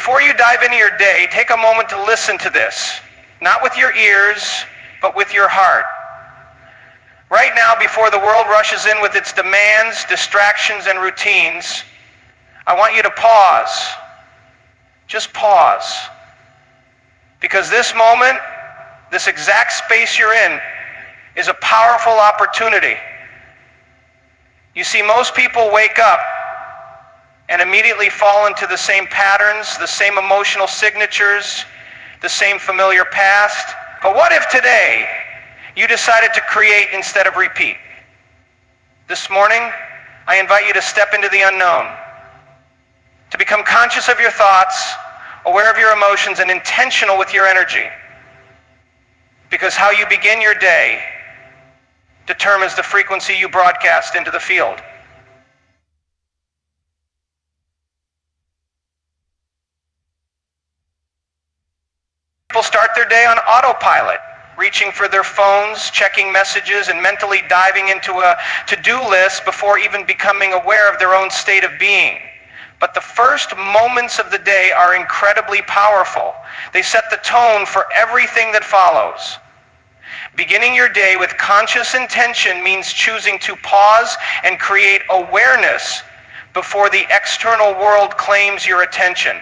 before you dive into your day, take a moment to listen to this, not with your ears, but with your heart. Right now, before the world rushes in with its demands, distractions, and routines, I want you to pause. Just pause. Because this moment, this exact space you're in, is a powerful opportunity. You see, most people wake up and immediately fall into the same patterns, the same emotional signatures, the same familiar past. But what if today you decided to create instead of repeat? This morning, I invite you to step into the unknown, to become conscious of your thoughts, aware of your emotions, and intentional with your energy. Because how you begin your day determines the frequency you broadcast into the field. People start their day on autopilot, reaching for their phones, checking messages, and mentally diving into a to-do list before even becoming aware of their own state of being. But the first moments of the day are incredibly powerful. They set the tone for everything that follows. Beginning your day with conscious intention means choosing to pause and create awareness before the external world claims your attention.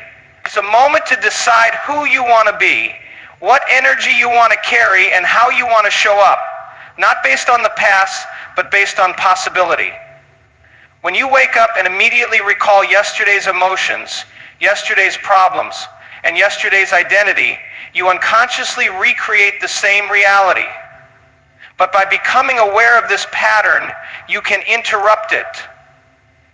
It's a moment to decide who you want to be, what energy you want to carry, and how you want to show up, not based on the past, but based on possibility. When you wake up and immediately recall yesterday's emotions, yesterday's problems, and yesterday's identity, you unconsciously recreate the same reality. But by becoming aware of this pattern, you can interrupt it.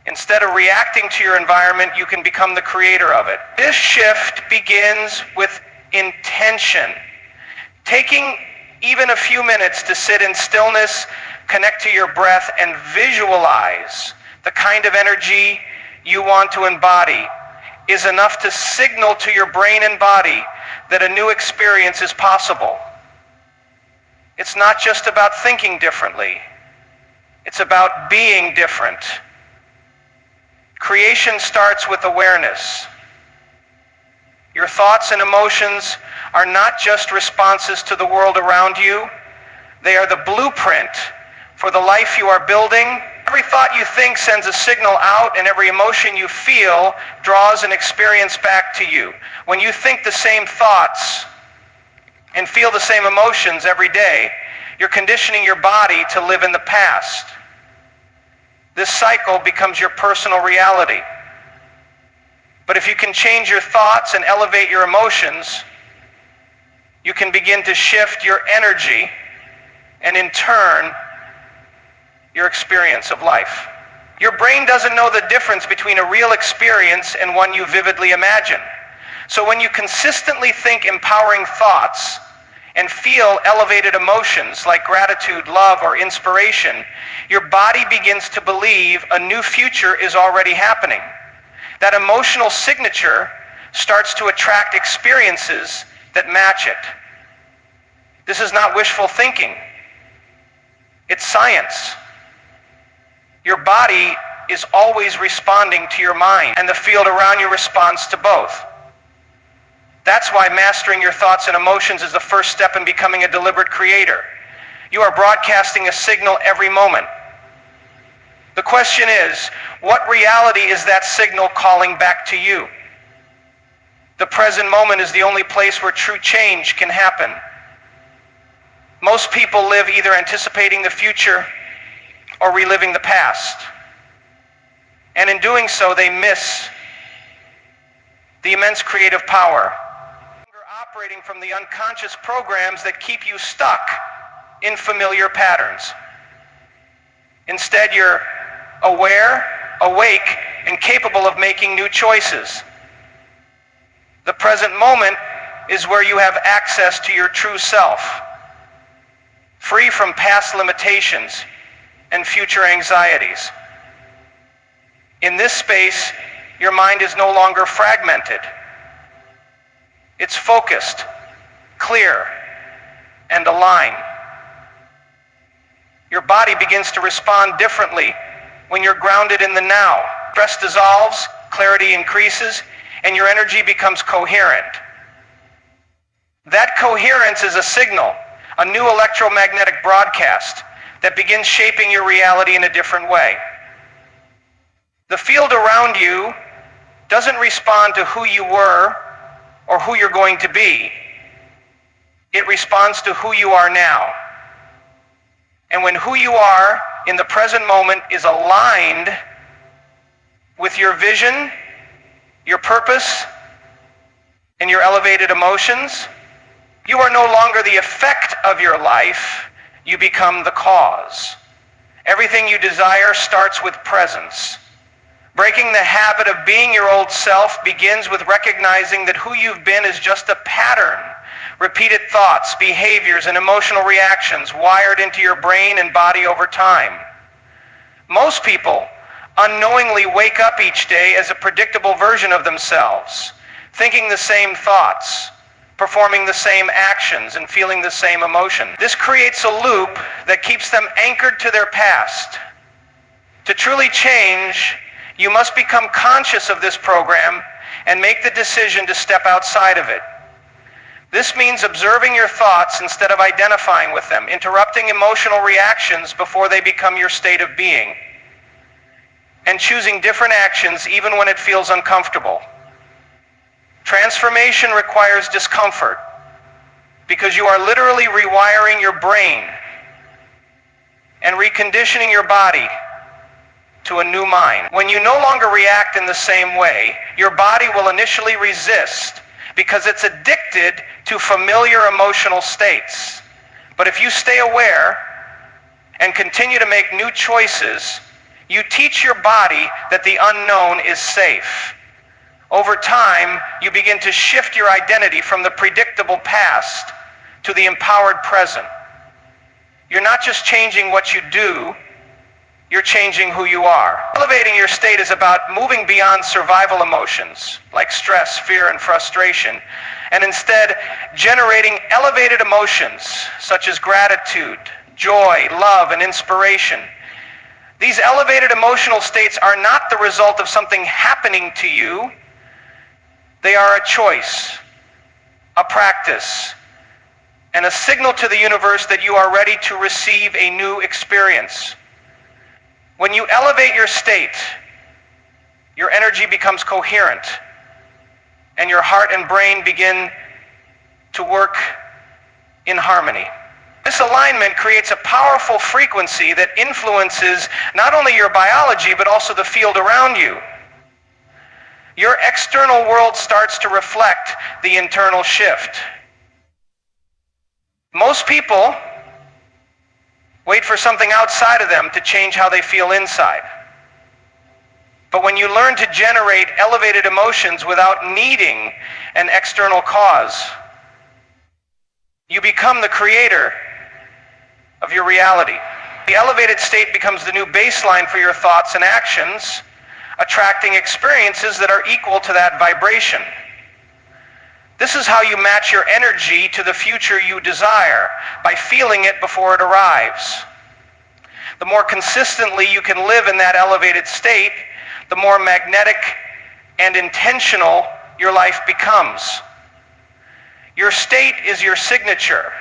Instead of reacting to your environment, you can become the creator of it. This shift begins with intention. Taking even a few minutes to sit in stillness, connect to your breath, and visualize the kind of energy you want to embody is enough to signal to your brain and body that a new experience is possible. It's not just about thinking differently. It's about being different. Creation starts with awareness. Your thoughts and emotions are not just responses to the world around you. They are the blueprint for the life you are building. Every thought you think sends a signal out, and every emotion you feel draws an experience back to you. When you think the same thoughts and feel the same emotions every day, you're conditioning your body to live in the past. This cycle becomes your personal reality. But if you can change your thoughts and elevate your emotions, you can begin to shift your energy and in turn, your experience of life. Your brain doesn't know the difference between a real experience and one you vividly imagine. So when you consistently think empowering thoughts and feel elevated emotions like gratitude, love, or inspiration, your body begins to believe a new future is already happening. That emotional signature starts to attract experiences that match it. This is not wishful thinking. It's science. Your body is always responding to your mind, and the field around you responds to both. That's why mastering your thoughts and emotions is the first step in becoming a deliberate creator. You are broadcasting a signal every moment. The question is, what reality is that signal calling back to you? The present moment is the only place where true change can happen. Most people live either anticipating the future or reliving the past. And in doing so, they miss the immense creative power. You're operating from the unconscious programs that keep you stuck in familiar patterns. Instead, you're aware, awake, and capable of making new choices. The present moment is where you have access to your true self, free from past limitations and future anxieties. In this space, your mind is no longer fragmented. It's focused, clear, and aligned. Your body begins to respond differently when you're grounded in the now. Stress dissolves, clarity increases, and your energy becomes coherent. That coherence is a signal, a new electromagnetic broadcast that begins shaping your reality in a different way. The field around you doesn't respond to who you were or who you're going to be. It responds to who you are now. And when who you are in the present moment is aligned with your vision, your purpose, and your elevated emotions, you are no longer the effect of your life, you become the cause. Everything you desire starts with presence. Breaking the habit of being your old self begins with recognizing that who you've been is just a pattern. Repeated thoughts, behaviors, and emotional reactions wired into your brain and body over time. Most people unknowingly wake up each day as a predictable version of themselves, thinking the same thoughts, performing the same actions, and feeling the same emotion. This creates a loop that keeps them anchored to their past. To truly change, you must become conscious of this program and make the decision to step outside of it. This means observing your thoughts instead of identifying with them, interrupting emotional reactions before they become your state of being, and choosing different actions even when it feels uncomfortable. Transformation requires discomfort because you are literally rewiring your brain and reconditioning your body to a new mind. When you no longer react in the same way, your body will initially resist because it's addicted to familiar emotional states. But if you stay aware and continue to make new choices, you teach your body that the unknown is safe. Over time, you begin to shift your identity from the predictable past to the empowered present. You're not just changing what you do, you're changing who you are. Elevating your state is about moving beyond survival emotions like stress, fear, and frustration, and instead generating elevated emotions such as gratitude, joy, love, and inspiration. These elevated emotional states are not the result of something happening to you. They are a choice, a practice, and a signal to the universe that you are ready to receive a new experience. When you elevate your state, your energy becomes coherent, and your heart and brain begin to work in harmony. This alignment creates a powerful frequency that influences not only your biology, but also the field around you. Your external world starts to reflect the internal shift. Most people wait for something outside of them to change how they feel inside. But when you learn to generate elevated emotions without needing an external cause, you become the creator of your reality. The elevated state becomes the new baseline for your thoughts and actions, attracting experiences that are equal to that vibration. This is how you match your energy to the future you desire, by feeling it before it arrives. The more consistently you can live in that elevated state, the more magnetic and intentional your life becomes. Your state is your signature.